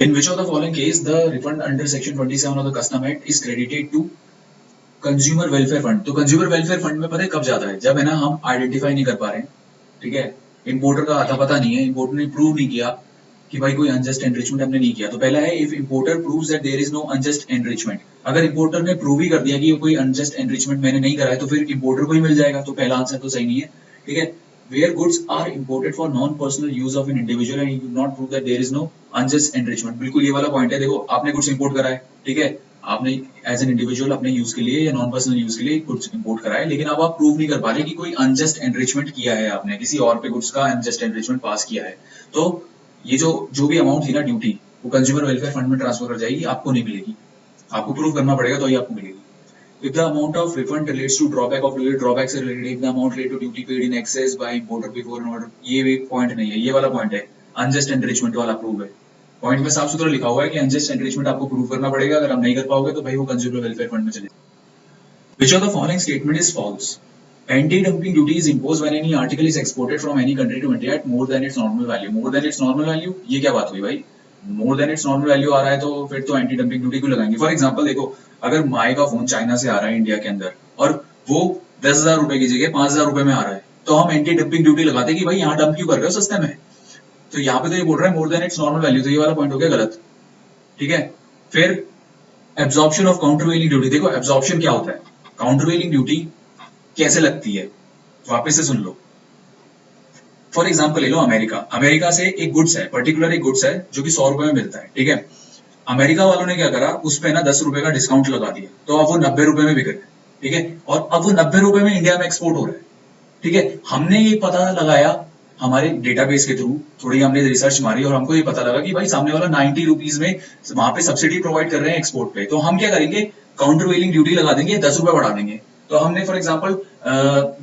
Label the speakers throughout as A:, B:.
A: In which of the following case the refund under section 27 of the custom act is credited to consumer welfare fund? तो consumer welfare fund में पता है कब जाता है? जब है ना हम आइडेंटिफाई नहीं कर पा रहे हैं, ठीक है, इंपोर्टर का आता पता नहीं है, इंपोर्टर ने प्रूव नहीं किया कि भाई कोई अनजस्ट एनरिचमेंट हमने नहीं किया। तो पहला है if importer proves that there is no unjust enrichment. अगर इंपोर्टर ने प्रूव ही कर दिया कि कोई अनजस्ट एनरिचमेंट मैंने नहीं करा है तो फिर इंपोर्टर को ही मिल जाएगा। तो पहला आंसर तो सही नहीं है, ठीक है। Where goods are imported for non-personal use of an individual and you do not prove that there is no unjust enrichment, बिल्कुल ये वाला पॉइंट है। देखो आपने गुड्स इंपोर्ट करा है, ठीक है, आपने एज एन इंडिविजुअल अपने यूज के लिए या नॉन पर्सनल यूज के लिए गुड्स इंपोर्ट करा है, लेकिन अब आप प्रूव नहीं कर पा रहे कि कोई अनजस्ट एनरिचमेंट किया है, आपने किसी और पे गुड्स का अनजस्ट एनरिचमेंट पास किया है। तो ये जो भी अमाउंट थी ना ड्यूटी, वो कंज्यूमर वेलफेयर फंड में ट्रांसफर कर जाएगी, आपको नहीं मिलेगी। आपको प्रूव करना पड़ेगा तो ही आपको मिलेगी। If the amount of refund relates to drawback of duty, drawback से related, if the amount related to duty paid in excess by importer before an order, ये भी पॉइंट नहीं है, ये वाला पॉइंट है अनजस्ट एनरिचमेंट वाला प्रूव है। पॉइंट में साफ सुथरा लिखा हुआ है कि अनजस्ट एनरिचमेंट आपको प्रूव करना पड़ेगा, अगर आप नहीं कर पाओगे तो भाई वो कंज्यूमर वेलफेयर फंड में चले। Which of the following statement is false? Anti-dumping duty is imposed when any article is exported from any country to India at more than its normal value. More than its normal value, ये क्या बात हुई भाई? More than it's normal value आ रहा है तो फिर तो एंटी डंपिंग ड्यूटी क्यों लगाएंगे? फॉर एग्जांपल देखो, अगर माई का फोन चाइना से आ रहा है इंडिया के अंदर और वो 10,000 रुपए की जगह 5,000 रुपए में आ रहा है, तो हम एंटी डंपिंग ड्यूटी लगाते हैं कि भाई यहाँ डंप क्यों कर रहे हो सस्ते में। तो यहाँ पे तो ये बोल रहा है मोर देन इट्स नॉर्मल वैल्यू, तो ये वाला पॉइंट हो गया गलत, ठीक है। फिर एब्जॉर्प्शन ऑफ काउंटरवेलिंग ड्यूटी, देखो एब्जॉर्प्शन क्या होता है, काउंटरवेलिंग ड्यूटी कैसे लगती है, वापस से सुन लो। फॉर एग्जाम्पल ले लो अमेरिका, अमेरिका से एक गुड्स है, पर्टिकुलर एक गुड्स है जो कि 100 रुपए में मिलता है, ठीक है। अमेरिका वालों ने क्या करा, उस पे ना 10 रुपए का डिस्काउंट लगा दिया, तो अब वो 90 रुपए में बिक रहा है, ठीक है, और अब वो 90 रुपए में इंडिया में एक्सपोर्ट हो रहा है, ठीक है। हमने ये पता लगाया हमारे डेटाबेस के थ्रू, थोड़ी हमने रिसर्च मारी और हमको ये पता लगा कि भाई सामने वाला 90 रुपीज में वहां पे सब्सिडी प्रोवाइड कर रहे हैं एक्सपोर्ट पे, तो हम क्या करेंगे, काउंटरवेलिंग ड्यूटी लगा देंगे, 10 रुपए बढ़ा देंगे। तो हमने फॉर एग्जाम्पल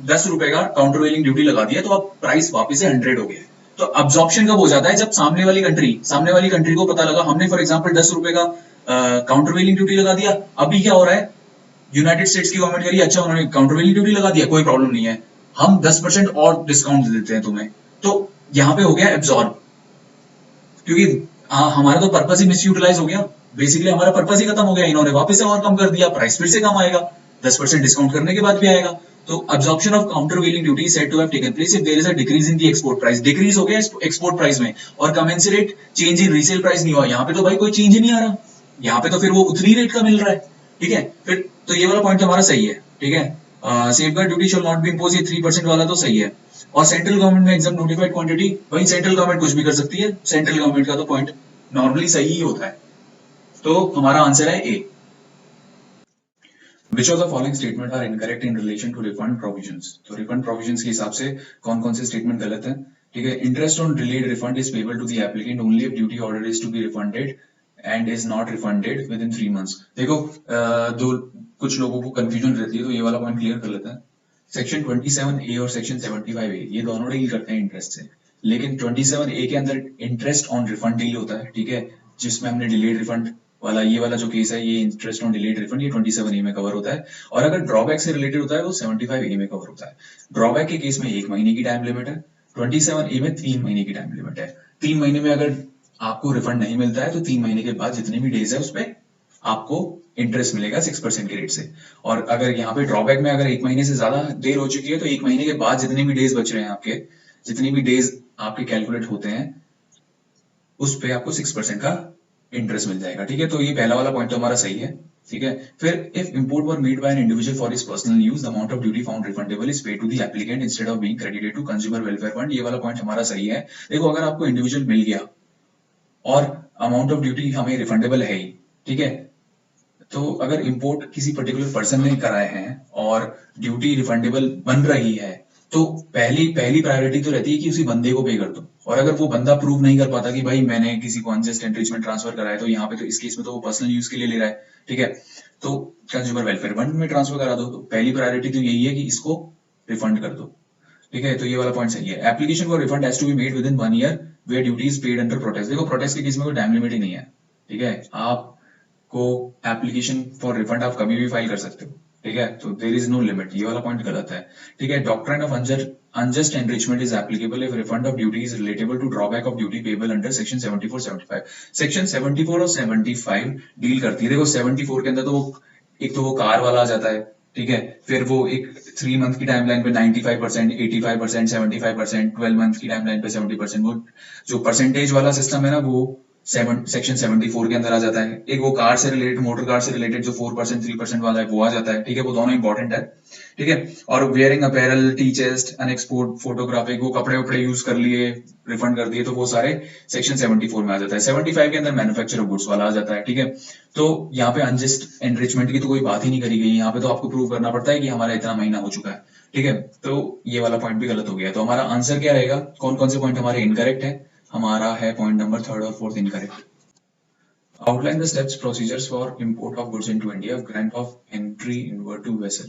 A: 10 रुपए का काउंटरवेलिंग ड्यूटी लगा दिया, तो अब प्राइस वापस से 100 हो गया। तो अब्जॉर्प्शन कब हो जाता है, जब सामने वाली कंट्री को पता लगा, हमने फॉर एग्जाम्पल 10 रुपए का काउंटरवेलिंग ड्यूटी लगा दिया, अभी क्या हो रहा है, यूनाइटेड स्टेट्स की गवर्नमेंट कह रही है अच्छा उन्होंने काउंटरवेलिंग ड्यूटी लगा दिया, कोई प्रॉब्लम नहीं है, हम 10% और डिस्काउंट दे देते हैं तुम्हें। तो यहाँ पे हो गया एब्जॉर्ब, क्योंकि हमारा तो पर्पस ही मिसयूटिलाइज हो गया, बेसिकली हमारा पर्पस ही खत्म हो गया, इन्होंने वापस से और कम कर दिया, प्राइस फिर से कम आएगा, 10% डिस्काउंट करने के बाद भी आएगा। तो absorption of countervailing duty said to have taken place if there is a decrease in the export price, decrease हो गया एक्सपोर्ट प्राइस में, और commensurate change in resale price नहीं हुआ। यहाँ पे तो भाई कोई चेंज ही नहीं आ रहा, यहाँ पे तो फिर वो उतनी रेट का मिल रहा है, ठीक है। फिर तो ये वाला पॉइंट हमारा सही है, ठीक है। Safeguard duty shall not be impose, ये 3% वाला तो सही है। और सेंट्रल गवर्नमेंट में एग्जाम नोटिफाइड क्वांटिटी, भाई सेंट्रल गवर्नमेंट कुछ भी कर सकती है, सेंट्रल गवर्नमेंट का तो पॉइंट नॉर्मली सही ही होता है। तो हमारा आंसर है ए। Which of the following statement are incorrect in relation to refund provisions? तो refund provisions के हिसाब से कौन कौन से स्टेटमेंट गलत है, ठीक है। Interest on delayed refund is payable to the applicant only if duty order is to be refunded and is not refunded within 3 months। देखो दो कुछ लोगों को कंफ्यूजन रहती है, तो ये वाला पॉइंट क्लियर कर लेते हैं। सेक्शन 27A और सेक्शन 75A ये दोनों डील करते हैं इंटरेस्ट से, लेकिन 27A के अंदर इंटरेस्ट ऑन रिफंड डील होता है, ठीक है, जिसमें हमने डिलेड रिफंड वाला ये वाला जो केस है, ये इंटरेस्ट ऑन डिलेड रिफंड ये 27A में कवर होता है, और अगर ड्रॉबैक से रिलेटेड होता है तो 75A में कवर होता है। ड्रॉबैक के केस में 1 महीने की टाइम लिमिट है, 27A में 3 महीने की टाइम लिमिट है। 3 महीने में अगर आपको रिफंड नहीं मिलता है तो 3 महीने के बाद जितने भी डेज है उस पर आपको इंटरेस्ट मिलेगा 6% के रेट से। और अगर यहाँ पे ड्रॉबैक में अगर 1 महीने से ज्यादा देर हो चुकी है तो 1 महीने के बाद जितने भी डेज बच रहे हैं आपके, जितने भी डेज आपके कैलकुलेट होते हैं उस पे आपको 6% का इंटरेस्ट मिल जाएगा, ठीक है। तो ये पहला वाला पॉइंट तो हमारा सही है, ठीक है। फिर if import were made by an individual for his personal use the amount of duty found refundable is paid to the applicant instead of being credited to consumer welfare fund, ये वाला point हमारा सही है। देखो अगर आपको individual मिल गया और अमाउंट ऑफ ड्यूटी हमें रिफंडेबल है ही, ठीक है, तो अगर इंपोर्ट किसी पर्टिकुलर पर्सन ने कराए हैं और ड्यूटी रिफंडेबल बन रही है तो पहली प्रायोरिटी तो रहती है कि उसी बंदे को पे कर दो। और अगर वो बंदा प्रूव नहीं कर पाता कि भाई मैंने किसी को अनजस्ट एनरिचमेंट ट्रांसफर कराया, तो यहाँ पे तो इस केस में तो वो पर्सनल यूज के लिए ले रहा है, ठीक है, तो कंज्यूमर वेलफेयर फंड में ट्रांसफर करा दो। तो पहली प्रायोरिटी तो यही है कि इसको रिफंड कर दो, ठीक है। तो ये वाला पॉइंट सही है। Application for refund has to be made within 1 year where duty is paid under protest. देखो प्रोटेस्ट के केस में कोई टाइम लिमिट ही नहीं है, ठीक है, आपको एप्लीकेशन फॉर रिफंड आप कभी भी फाइल कर सकते हो, ठीक है, तो देयर इज नो लिमिट, ये वाला पॉइंट गलत है, ठीक है। Doctrine of unjust enrichment is applicable if refund of duty is relatable to drawback of duty payable under section 74 75। Section 74 और 75 डील करती है। देखो 74 के अंदर तो वो एक तो वो कार वाला आ जाता है, ठीक है, फिर वो एक 3 मंथ की टाइमलाइन पे 95%, 85%, 75%, 12 मंथ की टाइमलाइन पे 70%, वो जो परसेंटेज वाला सिस्टम है ना वो सेक्शन 74 के अंदर आ जाता है। एक वो कार से रिलेटेड, मोटर कार से रिलेटेड जो 4% 3% वाला है वो आ जाता है, ठीक है, वो दोनों इंपॉर्टेंट है, ठीक है। और wearing apparel, tea chest, unexposed photographic, वो कपड़े वपड़े यूज कर लिए, रिफंड कर दिए, तो वो सारे सेक्शन 74 में आ जाता है। 75 के अंदर मैन्युफैक्चर ऑफ गुड्स वाला आ जाता है, ठीक है। तो यहाँ पे अनजस्ट एनरिचमेंट की तो कोई बात ही नहीं करी गई, यहाँ पे तो आपको प्रूव करना पड़ता है कि हमारा इतना महीना हो चुका है, ठीक है। तो ये वाला पॉइंट भी गलत हो गया। तो हमारा आंसर क्या रहेगा, कौन कौन से पॉइंट हमारे इनकरेक्ट है? हमारा है पॉइंट नंबर 3rd और 4th incorrect. Outline the steps procedures for import of goods into India, grant of entry inward to vessel,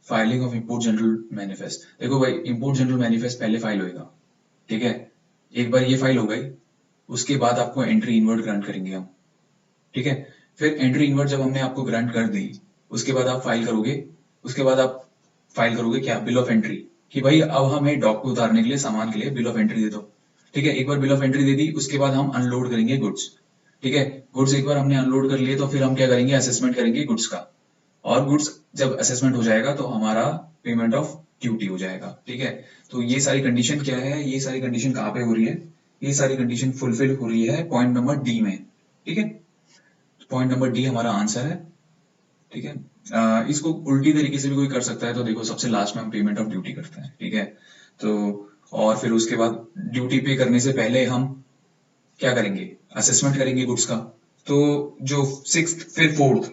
A: filing of import general manifest। देखो भाई, import general manifest पहले file होएगा, ठीक है। एक बार ये फाइल हो गई, उसके बाद आपको एंट्री इनवर्ड ग्रांट करेंगे हम, ठीक है। फिर एंट्री इनवर्ड जब हमने आपको ग्रांट कर दी, उसके बाद आप फाइल करोगे, उसके बाद आप फाइल करोगे क्या, बिल ऑफ एंट्री, कि भाई अब हमें डॉक पे उतारने के लिए, सामान के लिए बिल ऑफ एंट्री दे दो, ठीक है। एक बार बिल ऑफ एंट्री दे दी, उसके बाद हम अनलोड करेंगे गुड्स, ठीक है। गुड्स एक बार हमने अनलोड कर लिए तो फिर हम क्या करेंगे, असेसमेंट करेंगे गुड्स का, और गुड्स जब असेसमेंट हो जाएगा तो हमारा पेमेंट ऑफ ड्यूटी हो जाएगा, ठीक है। तो ये सारी कंडीशन क्या है, ये सारी कंडीशन कहाँ पे हो रही है, ये सारी कंडीशन फुलफिल हो रही है पॉइंट नंबर डी में, ठीक है। पॉइंट नंबर डी हमारा आंसर है, ठीक है। इसको उल्टी तरीके से भी कोई कर सकता है, तो देखो सबसे लास्ट में हम पेमेंट ऑफ ड्यूटी करते हैं, ठीक है। तो और फिर उसके बाद ड्यूटी पे करने से पहले हम क्या करेंगे, असेसमेंट करेंगे गुड्स का। तो जो 6th फिर 4th,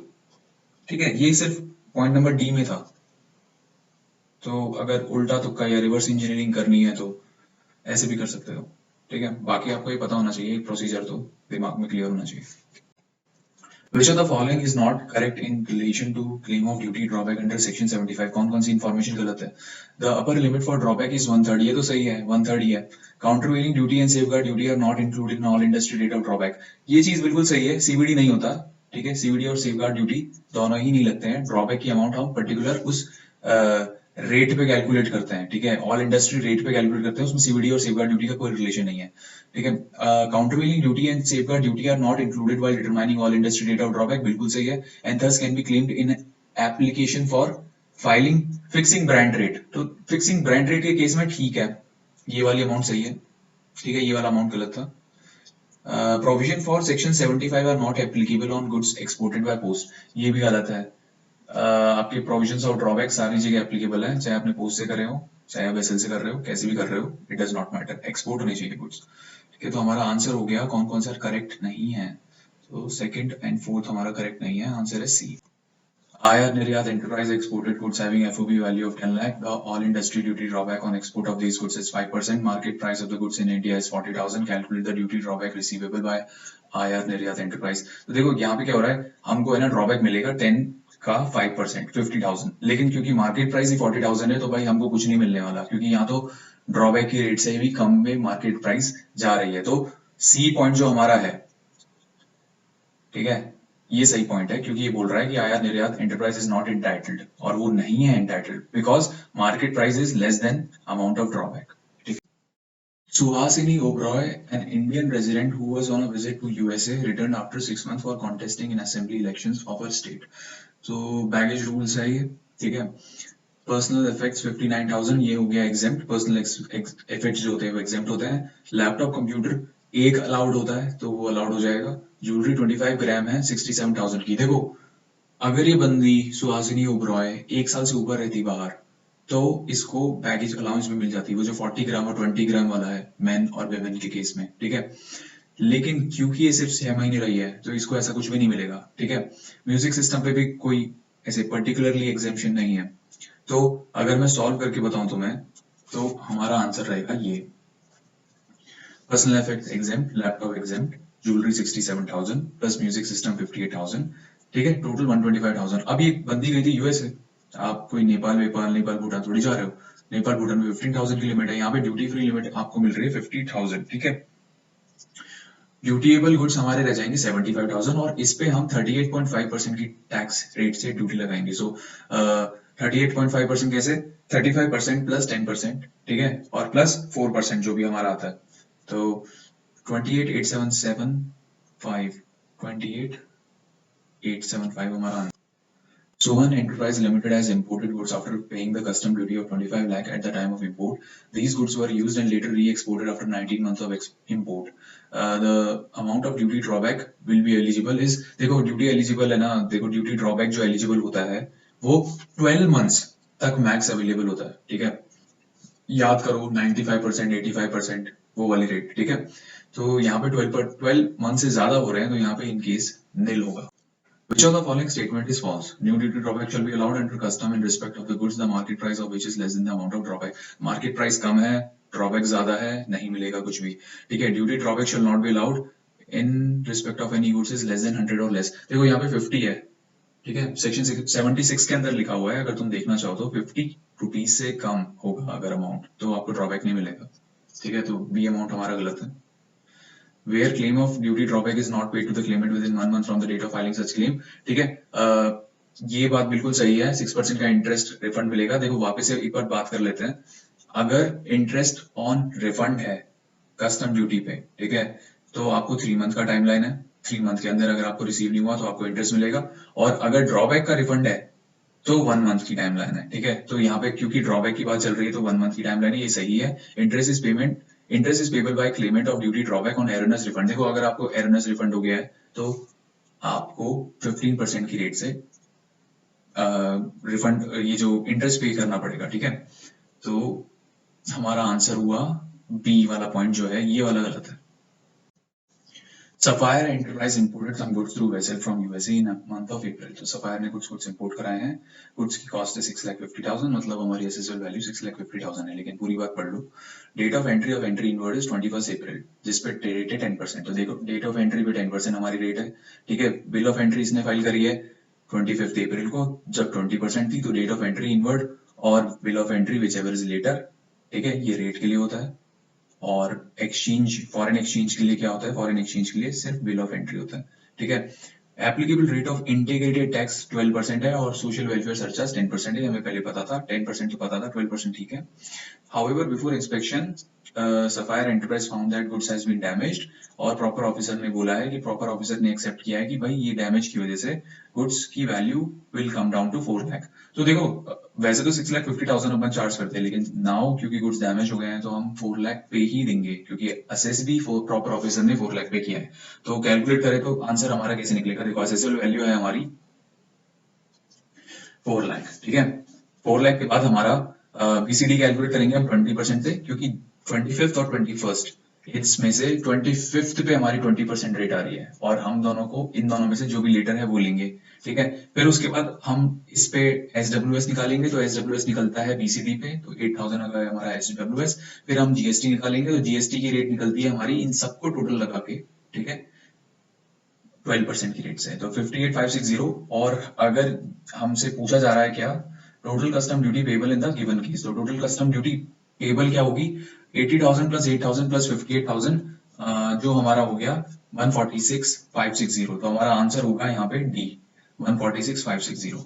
A: ठीक है, ये सिर्फ पॉइंट नंबर डी में था। तो अगर उल्टा तुक्का या रिवर्स इंजीनियरिंग करनी है तो ऐसे भी कर सकते हो, ठीक है। बाकी आपको ये पता होना चाहिए, प्रोसीजर तो दिमाग में क्लियर होना चाहिए। Which of the following is not correct in relation to claim of duty drawback under section 75? कौन कौन सी इंफॉर्मेशन गलत है? The upper limit for drawback is 1/3, ये तो सही है, 1/3 ही है। Countervailing duty and safeguard duty are not included in all industry rate of drawback, ये चीज बिल्कुल सही है, सीवीडी नहीं होता, ठीक है। सीवीडी और सेफगार्ड ड्यूटी दोनों ही नहीं लगते हैं। ड्रॉबैक की अमाउंट हम पर्टिकुलर उस रेट पे कैलकुलेट करते हैं, ठीक है। ऑल इंडस्ट्री रेट पे कैलकुलेट करते हैं, उसमें सीवीडी और सेफगार्ड ड्यूटी का कोई रिलेशन नहीं है, ठीक है। Countervailing duty and safeguard duty are not included while determining all industry rate of drawback, बिल्कुल सही है। And thus can be claimed in application for filing fixing brand rate. तो फिक्सिंग ब्रांड रेट के case में ठीक है, ये वाली अमाउंट सही है, ठीक है, ये वाला अमाउंट गलत था। Provision for section 75 are not applicable on goods exported by post, ये भी गलत है। आपके प्रोविजंस और ड्रॉबैक सारी जगह एप्लीकेबल है, चाहे आपने पोस्ट से कर रहे हो, चाहे आप वेसल से कर रहे हो, कैसे भी कर रहे हो, it does not matter, export होनी चाहिए गुड्स, ठीक है। तो हमारा आंसर हो गया, कौन कौन सा करेक्ट नहीं है, तो 2nd and 4th हमारा करेक्ट नहीं है, आंसर है सी। Ayar Niryat Enterprise exported goods having FOB value of 10 lakh. The all industry duty drawback on export of these goods is 5%. Market price of the goods in India is 40,000. Calculate the duty drawback receivable by Ayar Niryat Enterprise. तो देखो यहाँ पे क्या हो रहा है, हमको है ना ड्रॉबैक मिलेगा 10 का 5%, 50,000, लेकिन क्योंकि मार्केट प्राइस ही 40,000 है तो भाई हमको कुछ नहीं मिलने वाला, क्योंकि यहाँ तो ड्रॉबैक की रेट से भी कम में मार्केट प्राइस जा रही है। तो सी पॉइंट जो हमारा है, ठीक है, ये सही पॉइंट है, क्योंकि ये बोल रहा है कि आयात निर्यात एंटरप्राइज इज नॉट एंटाइटल्ड, और वो नहीं है entitled because market price is less than amount of drawback. Suhasini Oberoi, an Indian resident who was on a visit to USA, returned after 6 months for contesting in assembly elections of her state. So baggage rules है ये, ठीक है। Personal effects 59,000 ये हो गया exempt, personal effects जो होते हैं वो एग्जेम्प्ट होते हैं। लैपटॉप कंप्यूटर एक अलाउड होता है तो वो अलाउड हो जाएगा। ज्वेलरी 25 ग्राम है 67,000 की। देखो अगर ये बंदी सुहासिनी ओबरॉय 1 साल से ऊपर रहती बाहर तो इसको बैगेज अलाउंस में मिल जाती है, वो जो 40 ग्राम और 20 ग्राम वाला है मेन और वेमेन के केस में, ठीक है। लेकिन क्योंकि ये सिर्फ 6 महीने रही है तो इसको ऐसा कुछ भी नहीं मिलेगा, ठीक है। म्यूजिक सिस्टम पे भी कोई ऐसे पर्टिकुलरली एग्जेम्पशन नहीं है। तो अगर मैं सॉल्व करके बताऊं तुम्हें तो हमारा आंसर रहेगा ये, personal effect exempt, laptop exempt, jewellery 67,000 plus music system 58,000, ठीक है, टोटल 125,000। अब ये बंदी गई थी यूएस से, आप कोई नेपाल भूटान थोड़ी जा रहे हो। नेपाल भूटान में 15,000 की लिमिट है, यहाँ पे ड्यूटी फ्री लिमिट आपको मिल रही है 50,000, ठीक है। ड्यूटीएबल गुड्स हमारे रह जाएंगे 75,000 और इस पे हम 38.5% की टैक्स रेट से ड्यूटी लगाएंगे। सो 38.5% कैसे, 35% प्लस 10%, ठीक है, और प्लस 4% जो भी हमारा आता है, तो 28,875 28,875 हमारा answer. Sohan Enterprise Limited has imported goods after paying the custom duty of 25 lakh at the time of import. These goods were used and later re-exported after 19 months of import. The amount of duty drawback will be eligible is, देखो duty eligible है ना, देखो duty drawback जो eligible होता है वो 12 months तक max available होता है, ठीक है, याद करो 95%, 85% वो वाली रेट, ठीक है, तो यहाँ पे 12 मंथ से ज्यादा हो रहे हैं तो यहाँ पे इन केस नील होगा। Which of the following statement is false? New duty drawback shall be allowed under custom in respect of the goods the market price of which is less than the amount of drawback. Market price कम है, drawback ज्यादा है, नहीं मिलेगा कुछ भी, ठीक है। Duty drawback shall not be allowed in respect of any goods is less than 100 or less. देखो यहाँ पे 50 है, ठीक है, सेक्शन 76 के अंदर लिखा हुआ है, अगर तुम देखना चाहो तो 50 रुपीज से कम होगा अगर अमाउंट, तो आपको ड्रॉबैक नहीं मिलेगा, ठीक है, तो बी अमाउंट हमारा गलत है। Where claim of duty drawback is not paid to the claimant within 1 month from the date of filing such claim, ठीक है, ये बात बिल्कुल सही है, 6% का इंटरेस्ट रिफंड मिलेगा। देखो वापस से एक बार बात कर लेते हैं, अगर इंटरेस्ट ऑन रिफंड है कस्टम ड्यूटी पे, ठीक है, तो आपको 3 मंथ का टाइमलाइन है, 3 मंथ के अंदर अगर आपको रिसीव नहीं हुआ तो आपको इंटरेस्ट मिलेगा, और अगर ड्रॉबैक का रिफंड है तो 1 मंथ की टाइमलाइन है, ठीक है, तो यहाँ पे क्योंकि ड्रॉबैक की बात चल रही है तो 1 मंथ की टाइमलाइन है, ये सही है। Interest is payable by claimant of duty drawback on erroneous refund. देखो अगर आपको एरनस रिफंड हो गया है तो आपको 15% की रेट से रिफंड ये जो इंटरेस्ट पे करना पड़ेगा, ठीक है, तो हमारा आंसर हुआ बी वाला पॉइंट जो है ये वाला गलत है। Sapphire Enterprise imported some goods through vessel from USA in a month of April. तो Sapphire ने कुछ goods import कराए हैं, goods की cost है 6,50,000, मतलब हमारी assessable value 6,50,000 है, लेकिन पूरी बात पढ़ लो। Date of entry inward is 21st April, जिस पे रेट है 10%, तो देखो date of entry पे 10% हमारी रेट है, ठीक है, bill of entry इसने फाइल करी है 25th April को, जब 20% थी, तो date of entry inward और bill of entry whichever is later, ठीक है, ये रेट के लिए होता है। और एक्सचेंज, फॉरेन एक्सचेंज के लिए क्या होता है, फॉरेन एक्सचेंज के लिए सिर्फ बिल ऑफ एंट्री होता है, ठीक है। Applicable rate of integrated tax 12% है और सोशल वेलफेयर सरचार्ज 10% है, हमें पहले पता था, 10% तो पता था, 12% ठीक है। However, before inspection, Sapphire Enterprise found that goods has been damaged, और प्रॉपर ऑफिसर ने बोला है कि प्रॉपर ऑफिसर ने एक्सेप्ट किया है कि भाई ये डैमेज की वजह से गुड्स की value will come down to 4 lakh. तो देखो वैसे तो 6,50,000 अपन चार्ज करते हैं, लेकिन नाउ क्योंकि गुड्स डैमेज हो गए हैं तो हम 4 लाख पे ही देंगे, क्योंकि असेस भी प्रॉपर ऑफिसर ने 4 लाख पे किया है। तो कैलकुलेट करें तो आंसर हमारा कैसे निकलेगा, देखो असेसेबल वैल्यू है हमारी 4 लाख, ठीक है। 4 लाख के बाद हमारा बीसीडी कैलकुलेट करेंगे हम 20% से, क्योंकि 25th और 21st इसमें से 25th पे हमारी 20% रेट आ रही है, और हम दोनों को इन दोनों में से जो भी लेटर है वो लेंगे, ठीक है। फिर उसके बाद हम इस पे SWS निकालेंगे, तो SWS निकलता है बीसीडी पे, तो 8,000 आ गया हमारा SWS। फिर हम जीएसटी निकालेंगे, तो जीएसटी की रेट निकलती है हमारी इन सबको टोटल लगा के, ठीक है, 12% की रेट से, तो 58,560। और अगर हमसे पूछा जा रहा है क्या, total custom duty payable in the given case, तो टोटल कस्टम ड्यूटी पेबल क्या होगी, 80,000 प्लस 8,000 प्लस 58,000, जो हमारा हो गया 146,560, तो हमारा आंसर होगा यहाँ पे डी 146,560।